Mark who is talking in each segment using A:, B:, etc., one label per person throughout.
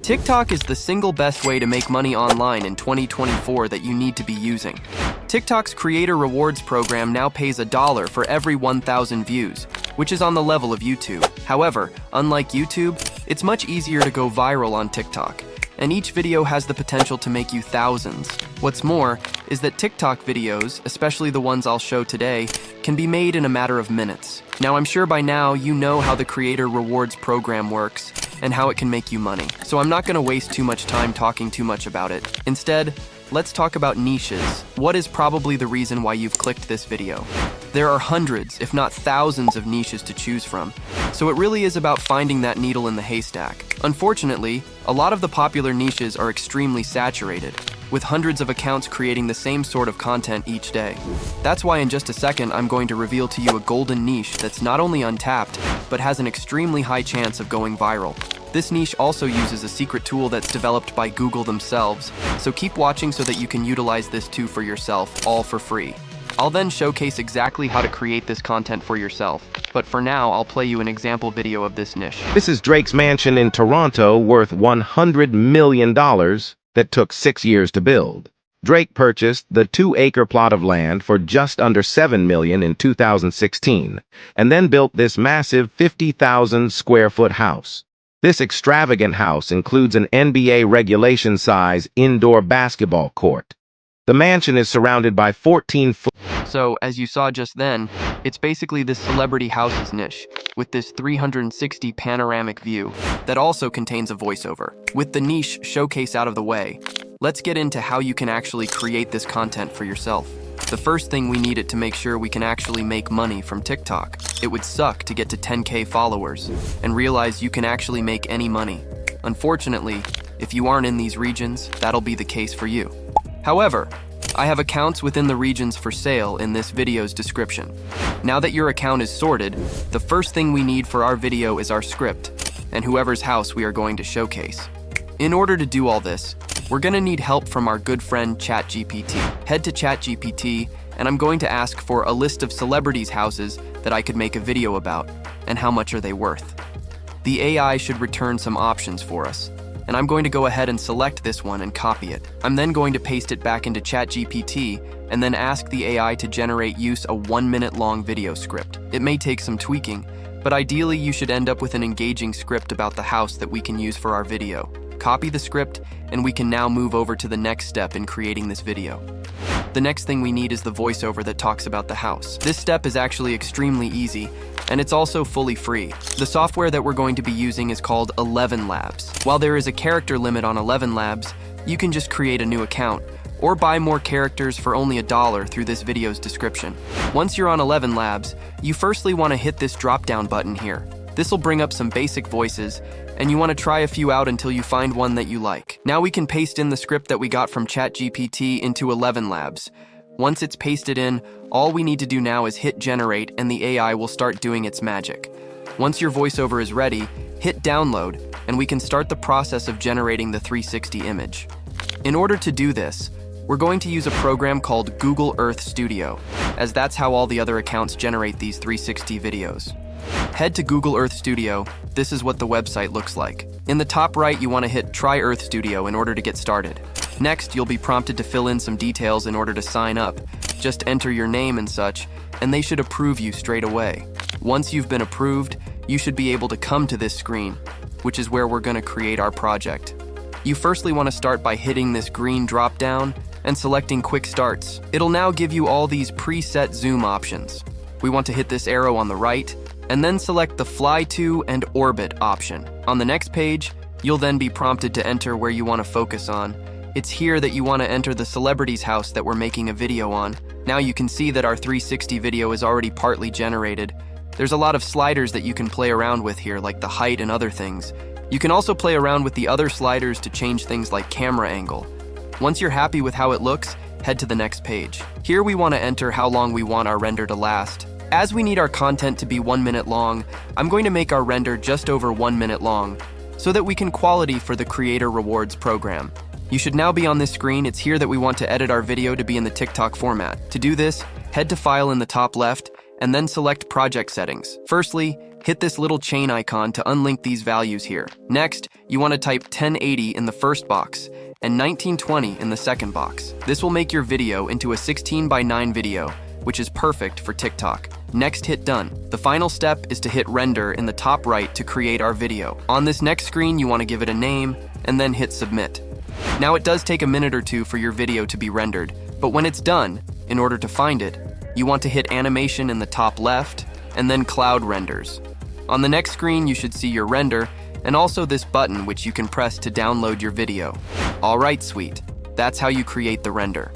A: TikTok is the single best way to make money online in 2024 that you need to be using. TikTok's Creator Rewards program now pays $1 for every 1,000 views, which is on the level of YouTube. However, unlike YouTube, it's much easier to go viral on TikTok, and each video has the potential to make you thousands. What's more is that TikTok videos, especially the ones I'll show today, can be made in a matter of minutes. Now, I'm sure by now you know how the Creator Rewards program works and how it can make you money, so I'm not going to waste too much time talking too much about it. Instead, let's talk about niches. What is probably the reason why you've clicked this video? There are hundreds, if not thousands, of niches to choose from, so it really is about finding that needle in the haystack. Unfortunately, a lot of the popular niches are extremely saturated, with hundreds of accounts creating the same sort of content each day. That's why in just a second I'm going to reveal to you a golden niche that's not only untapped, but has an extremely high chance of going viral. This niche also uses a secret tool that's developed by Google themselves, so keep watching so that you can utilize this too for yourself, all for free. I'll then showcase exactly how to create this content for yourself, but for now I'll play you an example video of this niche.
B: This is Drake's mansion in Toronto worth $100 million that took 6 years to build. Drake purchased the 2-acre plot of land for just under $7 million in 2016, and then built this massive 50,000 square foot house. This extravagant house includes an NBA regulation-size indoor basketball court. The mansion is surrounded by 14-foot.
A: So, as you saw just then, it's basically this celebrity house's niche, with this 360 panoramic view that also contains a voiceover. With the niche showcase out of the way, let's get into how you can actually create this content for yourself. The first thing we need it to make sure we can actually make money from TikTok. It would suck to get to 10K followers and realize you can actually make any money. Unfortunately, if you aren't in these regions, that'll be the case for you. However, I have accounts within the regions for sale in this video's description. Now that your account is sorted, the first thing we need for our video is our script and whoever's house we are going to showcase. In order to do all this, we're going to need help from our good friend ChatGPT. Head to ChatGPT and I'm going to ask for a list of celebrities' houses that I could make a video about and how much are they worth. The AI should return some options for us, and I'm going to go ahead and select this one and copy it. I'm then going to paste it back into ChatGPT and then ask the AI to generate a 1-minute long video script. It may take some tweaking, but ideally you should end up with an engaging script about the house that we can use for our video. Copy the script, and we can now move over to the next step in creating this video. The next thing we need is the voiceover that talks about the house. This step is actually extremely easy, and it's also fully free. The software that we're going to be using is called Elevenlabs. While there is a character limit on Elevenlabs, you can just create a new account, or buy more characters for only $1 through this video's description. Once you're on Elevenlabs, you firstly want to hit this drop-down button here. This will bring up some basic voices, and you want to try a few out until you find one that you like. Now we can paste in the script that we got from ChatGPT into Elevenlabs. Once it's pasted in, all we need to do now is hit generate and the AI will start doing its magic. Once your voiceover is ready, hit download and we can start the process of generating the 360 image. In order to do this, we're going to use a program called Google Earth Studio, as that's how all the other accounts generate these 360 videos. Head to Google Earth Studio. This is what the website looks like. In the top right, you want to hit Try Earth Studio in order to get started. Next, you'll be prompted to fill in some details in order to sign up. Just enter your name and such, and they should approve you straight away. Once you've been approved, you should be able to come to this screen, which is where we're going to create our project. You firstly want to start by hitting this green drop down and selecting Quick Starts. It'll now give you all these preset zoom options. We want to hit this arrow on the right, and then select the Fly To and Orbit option. On the next page, you'll then be prompted to enter where you want to focus on. It's here that you want to enter the celebrity's house that we're making a video on. Now you can see that our 360 video is already partly generated. There's a lot of sliders that you can play around with here, like the height and other things. You can also play around with the other sliders to change things like camera angle. Once you're happy with how it looks, head to the next page. Here we want to enter how long we want our render to last. As we need our content to be 1 minute long, I'm going to make our render just over 1 minute long, so that we can quality for the Creator Rewards program. You should now be on this screen. It's here that we want to edit our video to be in the TikTok format. To do this, head to File in the top left, and then select Project Settings. Firstly, Hit this little chain icon to unlink these values here. Next, you want to type 1080 in the first box and 1920 in the second box. This will make your video into a 16:9 video, which is perfect for TikTok. Next, hit done. The final step is to hit render in the top right to create our video. On this next screen, you want to give it a name and then hit submit. Now, it does take a minute or two for your video to be rendered, but when it's done, in order to find it, you want to hit animation in the top left and then cloud renders. On the next screen, you should see your render and also this button which you can press to download your video. Alright, sweet. That's how you create the render.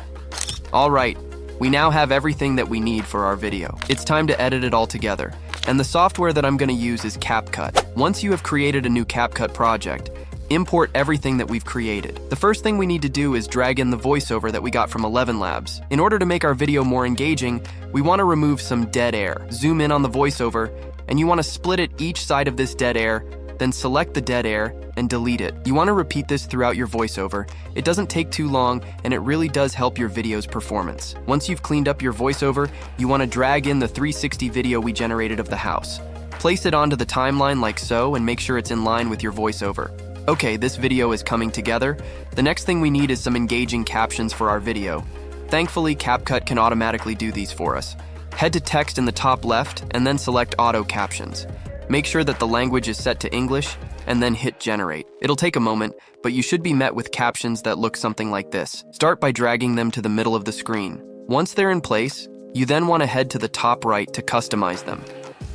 A: Alright, we now have everything that we need for our video. It's time to edit it all together. And the software that I'm going to use is CapCut. Once you have created a new CapCut project, import everything that we've created. The first thing we need to do is drag in the voiceover that we got from Elevenlabs. In order to make our video more engaging, we want to remove some dead air. Zoom in on the voiceover, and you want to split it each side of this dead air, then select the dead air and delete it. You want to repeat this throughout your voiceover. It doesn't take too long, and it really does help your video's performance. Once you've cleaned up your voiceover, you want to drag in the 360 video we generated of the house. Place it onto the timeline like so, and make sure it's in line with your voiceover. Okay, this video is coming together. The next thing we need is some engaging captions for our video. Thankfully, CapCut can automatically do these for us. Head to text in the top left and then select auto captions. Make sure that the language is set to English and then hit generate. It'll take a moment, but you should be met with captions that look something like this. Start by dragging them to the middle of the screen. Once they're in place, you then want to head to the top right to customize them.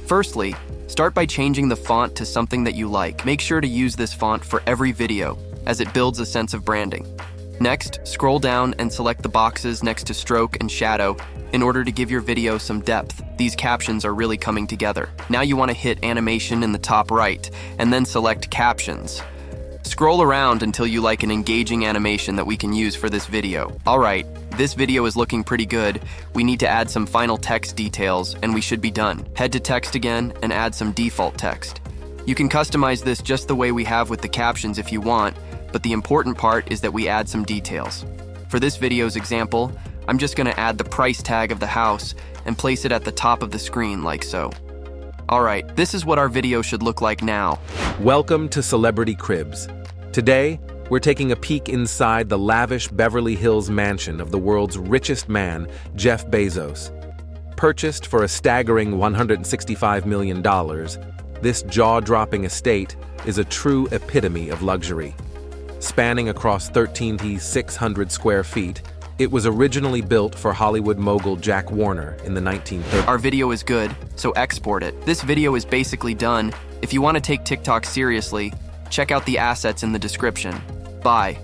A: Firstly, start by changing the font to something that you like. Make sure to use this font for every video, as it builds a sense of branding. Next, scroll down and select the boxes next to stroke and shadow in order to give your video some depth. These captions are really coming together. Now you want to hit animation in the top right, and then select captions. Scroll around until you like an engaging animation that we can use for this video. Alright, this video is looking pretty good. We need to add some final text details, and we should be done. Head to text again and add some default text. You can customize this just the way we have with the captions if you want, but the important part is that we add some details. For this video's example, I'm just going to add the price tag of the house and place it at the top of the screen like so. Alright, this is what our video should look like now.
C: Welcome to Celebrity Cribs. Today, we're taking a peek inside the lavish Beverly Hills mansion of the world's richest man, Jeff Bezos. Purchased for a staggering $165 million, this jaw-dropping estate is a true epitome of luxury. Spanning across 13,600 square feet, it was originally built for Hollywood mogul Jack Warner in the 1930s.
A: Our video is good, so export it. This video is basically done. If you want to take TikTok seriously, check out the assets in the description. Bye.